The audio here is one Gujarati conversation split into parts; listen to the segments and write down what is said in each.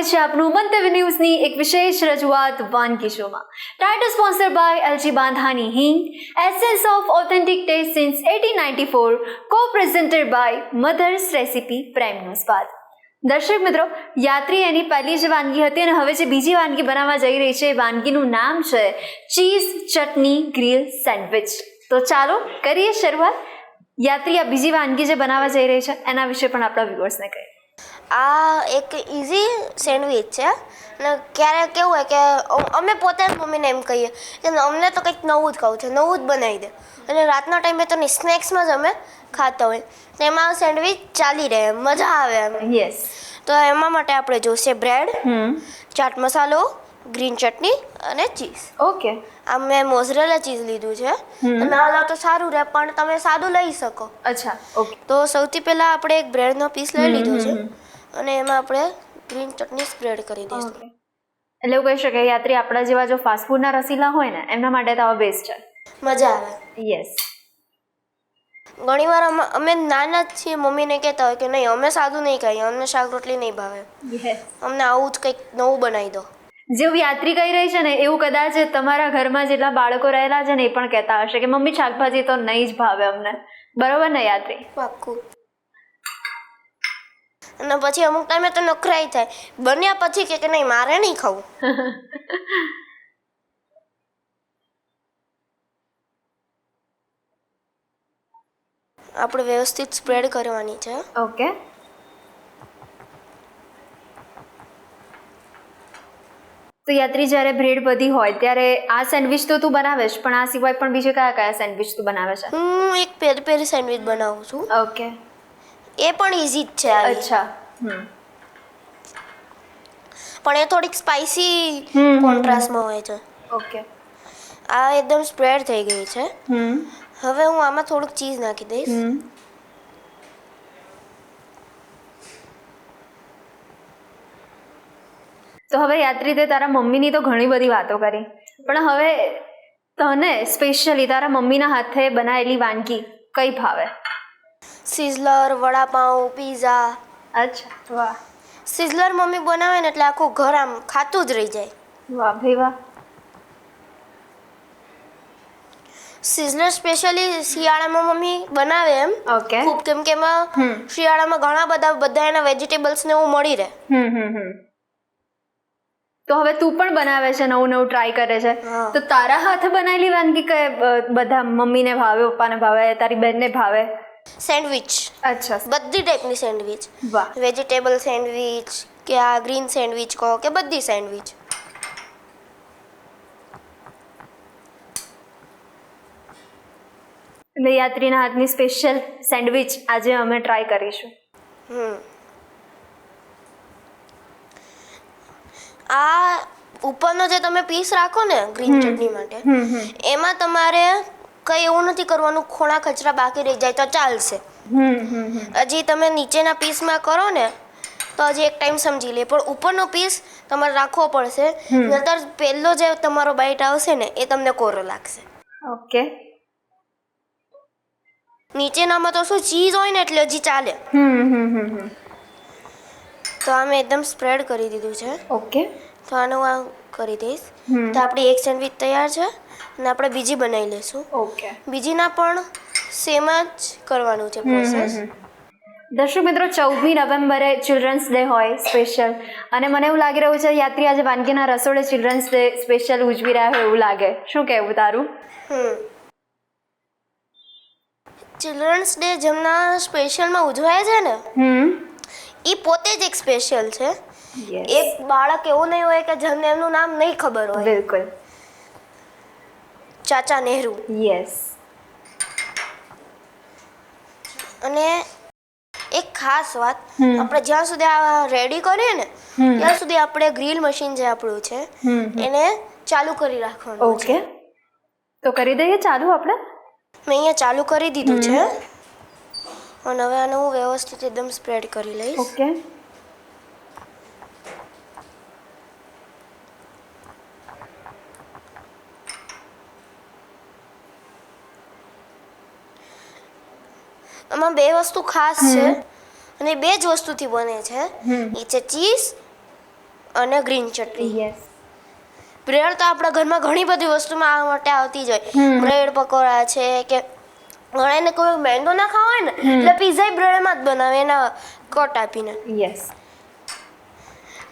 સ્વાગત છે આપનું મંતવ્ય ન્યૂઝની એક વિશેષ રજૂઆત વાનગી શોમાં. ટાઇટલ સ્પોન્સર બાય એલજી બાંધાની હિંગ, essence of authentic taste since 1894, co-presented by Mother's Recipe prime news બાદ. દર્શક મિત્રો, યાત્રી એની પહેલી જ વાનગી હતી અને હવે જે બીજી વાનગી બનાવવા જઈ રહી છે એ વાનગીનું નામ છે ચીઝ ચટણી ગ્રીલ સેન્ડવિચ. તો ચાલો કરીએ શરૂઆત. યાત્રી આ બીજી વાનગી જે બનાવવા જઈ રહી છે એના વિશે પણ આપણા વ્યુઅર્સને કહીએ. આ એક ઇઝી સેન્ડવિચ છે અને ક્યારેક કેવું હોય કે અમે પોતે જ મમ્મીને એમ કહીએ કે અમને તો કંઈક નવું જ ખાવું છે, નવું જ બનાવી દે. અને રાતના ટાઈમે તો સ્નેક્સમાં જ અમે ખાતા હોય તો એમાં સેન્ડવિચ ચાલી રહે, મજા આવે એમ. યસ. તો એમાં માટે આપણે જોઈશે બ્રેડ, ચાટ મસાલો, ગ્રીન ચટણી અને ચીઝ. ઓકે. આ મેં મોઝરેલા ચીઝ લીધું છે. ના લો તો સારું રહે, પણ તમે સાદું લઈ શકો. અચ્છા, ઓકે. તો સૌથી પહેલાં આપણે એક બ્રેડનો પીસ લઈ લીધો છે અને એમાં આપણે ગ્રીન ચટણી સ્પ્રેડ કરી દઈશું. એટલે એવું કહી શકાય યાત્રી આપણા જેવા જો ફાસ્ટ ફૂડના રસીલા હોય ને એમના માટે તો આ બેસ્ટ છે. મજા આવે. યસ. ઘણીવાર અમે નાના જ છીએ, મમ્મીને કહેતા હોય કે નહીં અમે સાદું નહીં ખાઈએ, અમને શાક રોટલી નહીં ભાવે, અમને આવું જ કંઈક નવું બનાવી દો. જેવું યાત્રી કહી રહી છે ને એવું કદાચ તમારા ઘરમાં જેટલા બાળકો રહેલા છે ને એ પણ કહેતા હશે કે મમ્મી શાકભાજી તો નહીં જ ભાવે અમને. બરોબર ને યાત્રી? પાક્કું. અને પછી અમુક ટાઈમે તો નખરાઈ થાય, બન્યા પછી કે નહીં મારે નહીં ખાવું. આપણે વ્યવસ્થિત સ્પ્રેડ કરવાની છે. ઓકે. તો યાત્રી જ્યારે બ્રેડ બધી હોય ત્યારે આ સેન્ડવિચ તો તું બનાવે છે, પણ આ સિવાય પણ બીજે કયા કયા સેન્ડવિચ તું બનાવે છે? હું એક પેરી પેરી સેન્ડવિચ બનાવું છું. ઓકે. એ પણ ઇઝી જ છે. અચ્છા. પણ એ થોડીક સ્પાઇસી કોન્ટ્રાસ્ટમાં હોય છે. ઓકે. આ એકદમ સ્પ્રેડ થઈ ગઈ છે. હવે હું આમાં થોડુંક ચીઝ નાખી દઈશ. તો હવે યાત્રી તે તારા મમ્મીની તો ઘણી બધી વાતો કરી, પણ હવે તને સ્પેશિયલી તારા મમ્મીના હાથે બનાવેલી વાનગી કઈ ભાવે? Sizzler, vada pav, pizza. અચ્છા, વાહ. સિઝલર મમ્મી બનાવે ને એટલે આખું ઘર આમ ખાતું જ રહી જાય. વાહ ભાઈ વાહ. સિઝલર સ્પેશિયલી શિયાળામાં મમ્મી બનાવે એમ. ઓકે. ખૂબ, કેમ કે એમાં શિયાળામાં ઘણા બધા એના વેજીટેબલ્સ ને એવું મળી રહે. તો હવે તું પણ બનાવે છે, નવું નવું ટ્રાય કરે છે, તો તારા હાથે બનાવેલી વાનગી કે બધા મમ્મીને ભાવે, પપ્પાને ભાવે, તારી બેનને ભાવે? સેન્ડવિચ. અચ્છા. બધી ટાઈપની સેન્ડવિચ. વાહ. વેજીટેબલ સેન્ડવિચ કે આ ગ્રીન સેન્ડવિચ કહો કે બધી સેન્ડવિચ. એટલે યાત્રીના હાથની સ્પેશિયલ સેન્ડવિચ આજે અમે ટ્રાય કરીશું. આ ઉપરનો જે તમે પીસ રાખો ને ગ્રીન ચટણી માટે, એમાં તમારે કંઈ એવું નથી કરવાનું, ખૂણા કચરા બાકી રહી જાય તો ચાલશે. હજી તમે નીચેના પીસમાં કરો ને તો હજી એક ટાઈમ સમજી લે, પણ ઉપરનો પીસ તમારે રાખવો પડશે, નહીતર પહેલો જે તમારો બાઈટ આવશે ને એ તમને કોરો લાગશે. ઓકે. નીચેનામાં તો શું ચીઝ હોય ને એટલે હજી ચાલે. તો આ મેં એકદમ સ્પ્રેડ કરી દીધું છે. ઓકે. તો આનું આ કરી દઈશ. તો આપણી એક સેન્ડવિચ તૈયાર છે અને આપણે બીજી બનાવી લઈશું. ઓકે. બીજીના પણ સેમ જ કરવાનું છે પ્રોસેસ. દર્શક મિત્રો, 14મી નવેમ્બરે ચિલ્ડ્રન્સ ડે હોય સ્પેશિયલ, અને મને એવું લાગી રહ્યું છે યાત્રી આજે વાનગીના રસોડે ચિલ્ડ્રન્સ ડે સ્પેશિયલ ઉજવી રહ્યા હોય એવું લાગે. શું કહેવું તારું? ચિલ્ડ્રન્સ ડે જેમના સ્પેશિયલમાં ઉજવાય છે ને એ પોતે જ એક સ્પેશિયલ છે. એક બાળક એવું નહીં હોય કે જેમને એમનું નામ નહીં ખબર હોય. બિલકુલ. ચાચા નહેરુ. યસ. અને એક ખાસ વાત, આપણે જ્યાં સુધી આ રેડી કરીએ ને ત્યાં સુધી આપણે ગ્રીલ મશીન જે આપણું છે એને ચાલુ કરી રાખવાનું. ઓકે. તો કરી દઈએ ચાલુ આપણે? મેં અહીંયા ચાલુ કરી દીધું છે અને હવે આને હું વ્યવસ્થિત એકદમ સ્પ્રેડ કરી લઈશ. ઓકે. આમાં બે વસ્તુ ખાસ છે અને બે જ વસ્તુથી બને છે. એ છે ચીઝ અને ગ્રીન ચટણી. યસ. બ્રેડ તો આપણા ઘરમાં ઘણી બધી વસ્તુમાં આ માટે આવતી જ હોય. બ્રેડ પકોડા છે કે ઘણાને કોઈ મેંદો ના ખાવા હોય ને એટલે પીઝા બ્રેડમાં જ બનાવે એના કટ આપીને. યસ.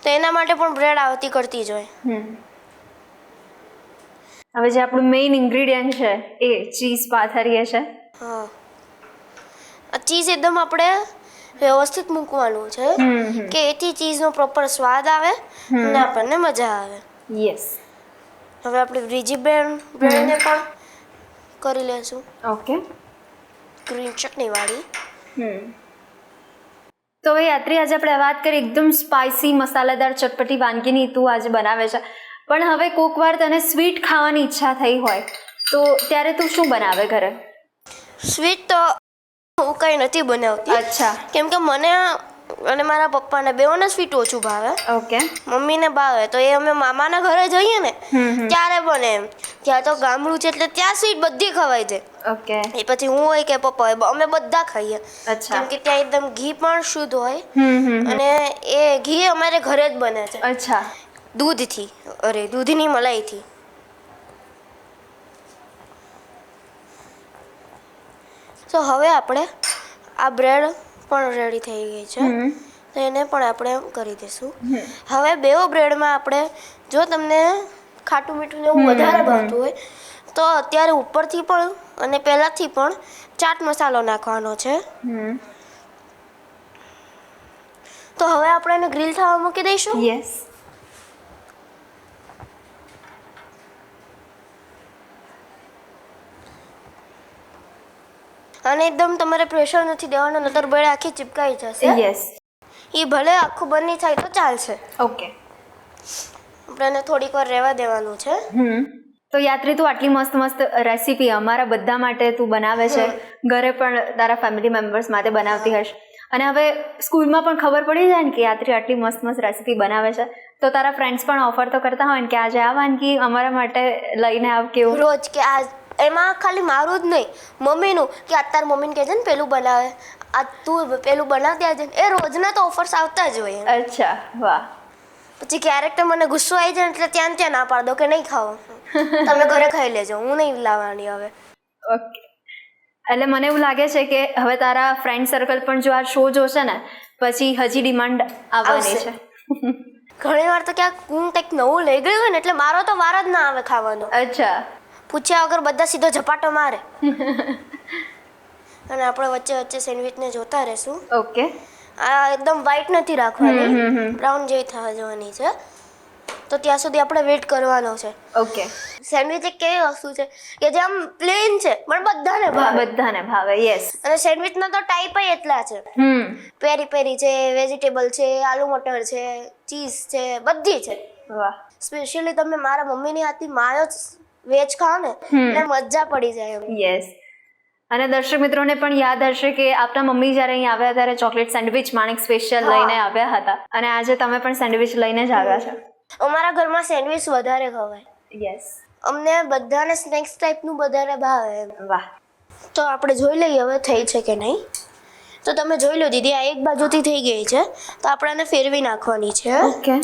તો એના માટે પણ બ્રેડ આવતી કરતી જ હોય. હવે જે આપણું મેઇન ઇન્ગ્રેડિયન્ટ છે એ ચીઝ પાથરીએ છે. હા, આ ચીઝ એકદમ આપણે વ્યવસ્થિત મૂકવાનું છે કે એથી ચીઝનો પ્રોપર સ્વાદ આવે અને આપણને મજા આવે. યસ. હવે આપણે બીજી બ્રેડને પણ કરી લેશું ઓકે. ગ્રીન ચટણી વાળી. તો હવે યાત્રી, આજે આપણે વાત કરી એકદમ સ્પાઇસી મસાલાદાર ચટપટી વાનગીની તું આજે બનાવે છે, પણ હવે કોક વાર તને સ્વીટ ખાવાની ઈચ્છા થઈ હોય તો ત્યારે તું શું બનાવે ઘરે? સ્વીટ તો હું કંઈ નથી બનાવતી. અચ્છા. કેમ કે મને અને મારા પપ્પાને બેઓને સ્વીટ ઓછું ભાવે. ઓકે. મમ્મીને ભાવે તો એ અમે મામાના ઘરે જઈએ ને ત્યારે બને એમ. ત્યાં તો ગામડું છે એટલે ત્યાં સ્વીટ બધી ખવાય છે. ઓકે. એ પછી હું હોય કે પપ્પા હોય અમે બધા ખાઈએ. અચ્છા. કેમ કે ત્યાં એકદમ ઘી પણ શુદ્ધ હોય અને એ ઘી અમારે ઘરે જ બને છે. અચ્છા. દૂધથી, અરે દૂધની મલાઈથી. તો હવે આપણે આ બ્રેડ પણ રેડી થઈ ગઈ છે તો એને પણ આપણે કરી દઈશું. હવે બેઓ બ્રેડમાં આપણે, જો તમને ખાટું મીઠું ને એવું વધારે ભાવતું હોય તો અત્યારે ઉપરથી પણ અને પહેલાંથી પણ ચાટ મસાલો નાખવાનો છે. તો હવે આપણે એને ગ્રીલ થવા મૂકી દઈશું. યસ. અને એકદમ તમારે પ્રેશર નથી દેવાનું, નતર બ્રેડ આખી ચીપકાઈ જશે. યસ. એ ભલે આખું બની થાય તો ચાલશે. ઓકે. આપણે એને થોડીક વાર રહેવા દેવાનું છે. તો યાત્રી, તું આટલી મસ્ત મસ્ત રેસીપી અમારા બધા માટે તું બનાવે છે, ઘરે પણ તારા ફેમિલી મેમ્બર્સ માટે બનાવતી હશે, અને હવે સ્કૂલમાં પણ ખબર પડી જાય ને કે યાત્રી આટલી મસ્ત મસ્ત રેસીપી બનાવે છે, તો તારા ફ્રેન્ડ્સ પણ ઓફર તો કરતા હોય ને કે આજે આ વાનગી અમારા માટે લઈને આવ કેવું? રોજ કે આ એમાં ખાલી મારું જ નહીં, મમ્મીનું કે અત્યારે મમ્મીને કહેજે ને પેલું બનાવે, આ તું પેલું બનાવતી આજે, એ રોજના તો ઓફર્સ આવતા જ હોય. અચ્છા, વાહ. પછી ક્યારેક તો મને ગુસ્સો આવી જાય એટલે ત્યાં ત્યાં ના પાડ દો કે નહીં ખાઓ, તમે ઘરે ખાઈ લેજો, હું નહીં લાવવાની હવે. ઓકે. એટલે મને એવું લાગે છે કે હવે તારા ફ્રેન્ડ સર્કલ પણ જો આ શો જોશે ને પછી હજી ડિમાન્ડ આવવાની છે. ઘણી વાર તો ક્યાંક હું કંઈક નવું લઈ ગયું હોય ને એટલે મારો તો વાર જ ના આવે ખાવાનો. અચ્છા. પૂછ્યા વગર બધા સીધો ઝપાટો મારે. અને આપણે વચ્ચે વચ્ચે સેન્ડવિચને જોતા રહેશું. ઓકે. આ એકદમ વ્હાઈટ નથી રાખવાની, બ્રાઉન જેવી થવા જવાની છે, તો ત્યાં સુધી આપણે વેઇટ કરવાનો છે. ઓકે. સેન્ડવિચ એક કેવી વસ્તુ છે કે જે આમ પ્લેન છે પણ બધાને ભાવે. બધાને ભાવે. યસ. અને સેન્ડવિચના તો ટાઈપ એટલા છે. પેરી પેરી છે, વેજીટેબલ છે, આલુ મટર છે, ચીઝ છે, બધી છે. વાહ. સ્પેશિયલી તમે મારા મમ્મીની હાથની માયો વેજ ખાઓ ને એટલે મજા પડી જાય. યસ. અને દર્શક મિત્રોને પણ યાદ હશે કે આપણા મમ્મી જ્યારે અહીં આવ્યા ત્યારે ચોકલેટ સેન્ડવિચ માણેક સ્પેશિયલ લઈને આવ્યા હતા, અને આજે તમે પણ સેન્ડવિચ લઈને જ આવ્યા છો. અમારા ઘરમાં સેન્ડવિચ વધારે ખવાય. યસ. અમને બધાને સ્નેક્સ ટાઈપનું વધારે ભાવે. વાહ. તો આપણે જોઈ લઈએ હવે થઈ છે કે નહીં. તો તમે જોઈ લો દીદી, આ એક બાજુથી થઈ ગઈ છે તો આપણે આને ફેરવી નાખવાની છે. ઓકે.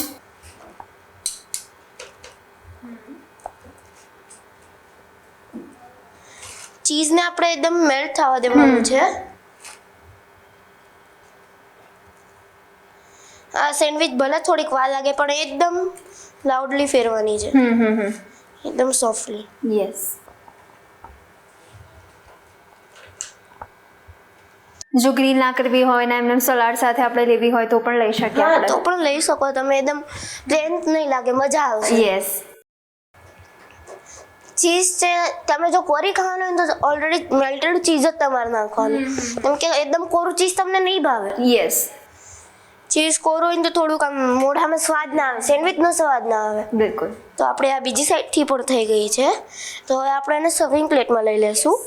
ચીઝને આપણે એકદમ મેલ્ટ થવા દેવાનું છે. આ સેન્ડવિચ ભલે થોડીક વાર લાગે પણ એકદમ લાઉડલી ફેરવાની છે, એકદમ સોફ્ટલી. યસ. જો ગ્રીલ ના કરવી હોય ને એમને સલાડ સાથે આપણે લેવી હોય તો પણ લઈ શકીએ હા, આપણે. તો પણ લઈ શકો તમે, એકદમ પ્લેન નહીં લાગે, મજા આવશે. યસ. ચીઝ છે, તમે જો કોરી ખાવાનું હોય તો ઓલરેડી મેલ્ટેડ ચીઝ જ તમારે નાખવાનું, કેમ કે એકદમ કોરું ચીઝ તમને નહીં ભાવે. યસ. ચીઝ કોરું હોય ને તો થોડુંક આમ મોઢામાં સ્વાદ ના આવે, સેન્ડવિચનો સ્વાદ ના આવે. બિલકુલ. તો આપણે આ બીજી સાઈડથી પણ થઈ ગઈ છે, તો હવે આપણે એને સર્વિંગ પ્લેટમાં લઈ લઈશું.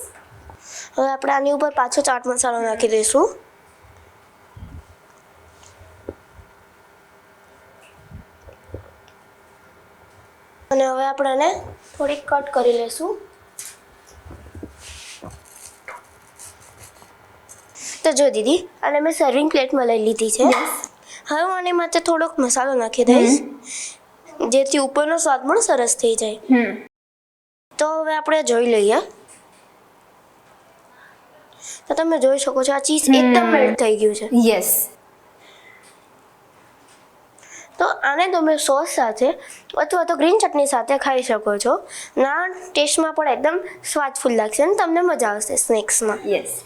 હવે આપણે આની ઉપર પાછો ચાટ મસાલો નાખી દઈશું. અને હવે આપણે એને થોડીક કટ કરી લઈશું. તો જો દીદી, આને મેં સર્વિંગ પ્લેટમાં લઈ લીધી છે. હવે હું આની માથે થોડોક મસાલો નાખી દઈશ. જેથી ઉપરનો સ્વાદ પણ સરસ થઈ જાય. તો હવે આપણે જોઈ લઈએ. તો તમે જોઈ શકો છો આ ચીઝ એકદમ મેલ્ટ થઈ ગયું છે. યસ. તો આને તમે સોસ સાથે અથવા તો ગ્રીન ચટણી સાથે ખાઈ શકો છો. ના ટેસ્ટમાં પણ એકદમ સ્વાદફુલ લાગશે અને તમને મજા આવશે સ્નેક્સમાં. યસ.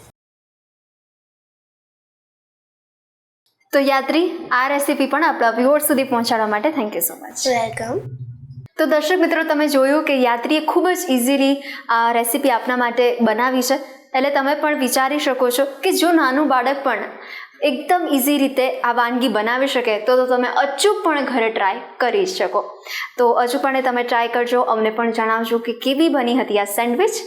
તો યાત્રી, આ રેસીપી પણ આપણા વ્યુઅર્સ સુધી પહોંચાડવા માટે thank you so much. Welcome. તો દર્શક મિત્રો, તમે જોયું કે યાત્રીએ ખૂબ જ ઇઝીલી આ રેસીપી આપના માટે બનાવી છે. એટલે તમે પણ વિચારી શકો છો કે જો નાનું બાળક પણ એકદમ ઇઝી રીતે આ વાનગી બનાવી શકે તો તમે અચૂકપણે ઘરે ટ્રાય કરી શકો. તો અચૂકપણે તમે ટ્રાય કરજો, અમને પણ જણાવજો કે કેવી બની હતી આ સેન્ડવિચ.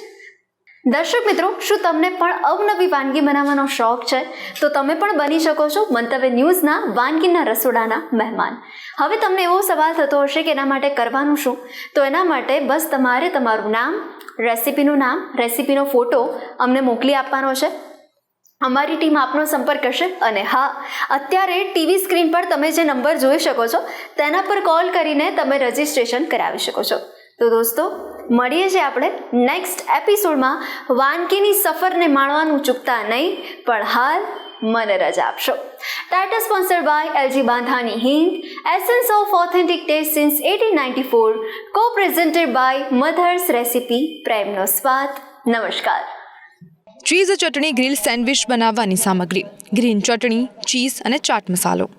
દર્શક મિત્રો, શું તમને પણ અવનવી વાનગી બનાવવાનો શોખ છે? તો તમે પણ બની શકો છો મંતવ્ય ન્યૂઝના વાનગીના રસોડાના મહેમાન. હવે તમને એવો સવાલ થતો હશે કે એના માટે કરવાનું શું? તો એના માટે બસ તમારે તમારું નામ, રેસીપીનું નામ, રેસીપીનો ફોટો અમને મોકલી આપવાનો છે. અમારી ટીમ આપનો સંપર્ક કરશે. અને હા, અત્યારે ટીવી સ્ક્રીન પર તમે જે નંબર જોઈ શકો છો તેના પર કોલ કરીને તમે રજિસ્ટ્રેશન કરાવી શકો છો. તો દોસ્તો, મળીએ છીએ આપણે નેક્સ્ટ એપિસોડમાં. વાનગીની સફરને માણવાનું ચૂકતા નહીં, પણ હાલ મને રજા આપશો. ટાઇટલ સ્પોન્સર બાય એલજી બાંધાની હિંગ, essence of authentic taste since 1894, કો પ્રેઝન્ટેડ બાય મધર્સ રેસિપી, પ્રેમનો સ્વાદ. નમસ્કાર. ચીઝ ચટણી ગ્રીલ સેન્ડવિચ બનાવવાની સામગ્રી: ગ્રીન ચટણી, ચીઝ અને ચાટ મસાલો.